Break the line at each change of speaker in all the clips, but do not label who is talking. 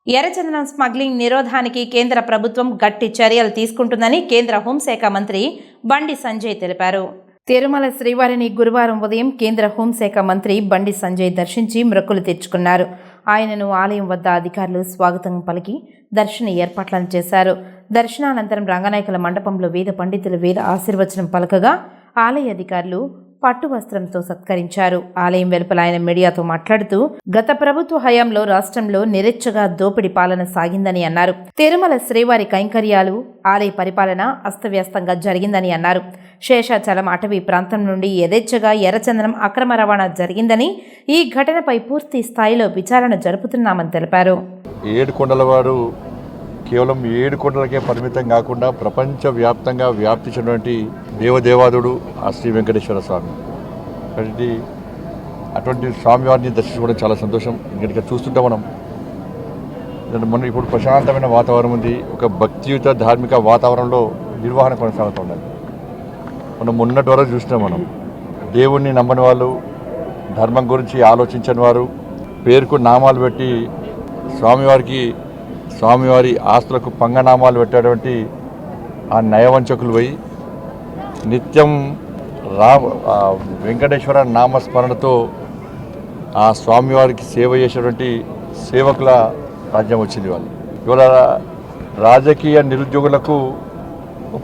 ఎర్రచందనం స్మగ్లింగ్ నిరోధానికి కేంద్ర ప్రభుత్వం గట్టి చర్యలు తీసుకుంటుందని కేంద్ర హోంశాఖ మంత్రి బండి సంజయ్ తెలిపారు. తిరుమల శ్రీవారిని గురువారం ఉదయం కేంద్ర హోంశాఖ మంత్రి బండి సంజయ్ దర్శించి మొక్కులు తీర్చుకున్నారు. ఆయనను ఆలయం వద్ద అధికారులు స్వాగతం పలికి దర్శన ఏర్పాట్లను చేశారు. దర్శనానంతరం రంగనాయకుల మండపంలో వేద పండితులు వేద ఆశీర్వచనం పలకగా ఆలయ అధికారులు పట్టు వస్త్రంతో సత్కరించారు. ఆలయం వెలుపల ఆయన మీడియాతో మాట్లాడుతూ గత ప్రభుత్వ హయాంలో రాష్ట్రంలో నిరెచ్చగా దోపిడీ పాలన సాగిందని అన్నారు. తిరుమల శ్రీవారి కైంకర్యాలు, ఆలయ పరిపాలన అస్తవ్యస్తంగా జరిగిందని అన్నారు. శేషాచలం అటవీ ప్రాంతం నుండి యథేచ్ఛగా ఎర్రచందనం అక్రమ రవాణా జరిగిందని, ఈ ఘటనపై పూర్తి స్థాయిలో విచారణ జరుపుతున్నామని తెలిపారు.
ఏడుకొండలవాడు కేవలం 7 కొండలకే పరిమితం కాకుండా ప్రపంచవ్యాప్తంగా వ్యాప్తి చెందినటువంటి దేవదేవాదుడు ఆ శ్రీ వెంకటేశ్వర స్వామి. కాబట్టి అటువంటి స్వామివారిని దర్శించుకోవడం చాలా సంతోషం. ఇంకా చూస్తుంటే మనం ఇప్పుడు ప్రశాంతమైన వాతావరణం ఉంది. ఒక భక్తియుత ధార్మిక వాతావరణంలో నిర్వహణ కొనసాగుతూ ఉన్నది. మనం మొన్నటి వరకు చూసినాం. మనం దేవుణ్ణి నమ్మని వాళ్ళు, ధర్మం గురించి ఆలోచించని వారు, పేరుకు నామాలు పెట్టి స్వామివారి ఆస్తులకు పంగనామాలు పెట్టేటువంటి ఆ నయవంచకులు పోయి నిత్యం వెంకటేశ్వర నామస్మరణతో ఆ స్వామివారికి సేవ చేసేటువంటి సేవకుల రాజ్యం వచ్చింది. వాళ్ళు ఇవాళ రాజకీయ నిరుద్యోగులకు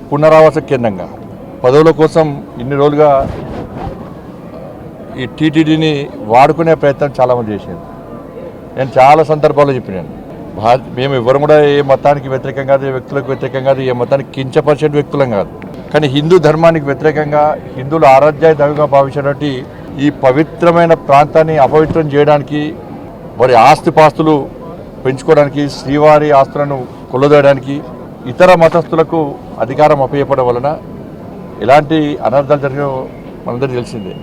పునరావాస కేంద్రంగా పదవుల కోసం ఇన్ని రోజులుగా ఈ టీటీడీని వాడుకునే ప్రయత్నం చాలామంది చేశారు. నేను చాలా సందర్భాల్లో చెప్పినాను, మేము ఎవరు కూడా ఏ మతానికి వ్యతిరేకం కాదు, ఏ వ్యక్తులకు వ్యతిరేకం కాదు, ఏ మతానికి కించపరిచే వ్యక్తులం కాదు. కానీ హిందూ ధర్మానికి వ్యతిరేకంగా హిందువుల ఆరాధ్య దైవంగా భావించినటువంటి ఈ పవిత్రమైన ప్రాంతాన్ని అపవిత్రం చేయడానికి, వారి ఆస్తిపాస్తులు పెంచుకోవడానికి, శ్రీవారి ఆస్తులను కొల్లదోయడానికి ఇతర మతస్థులకు అధికారం అప్పచెప్పడం వలన ఎలాంటి అనర్థాలు జరిగినో మనందరికీ తెలిసిందే.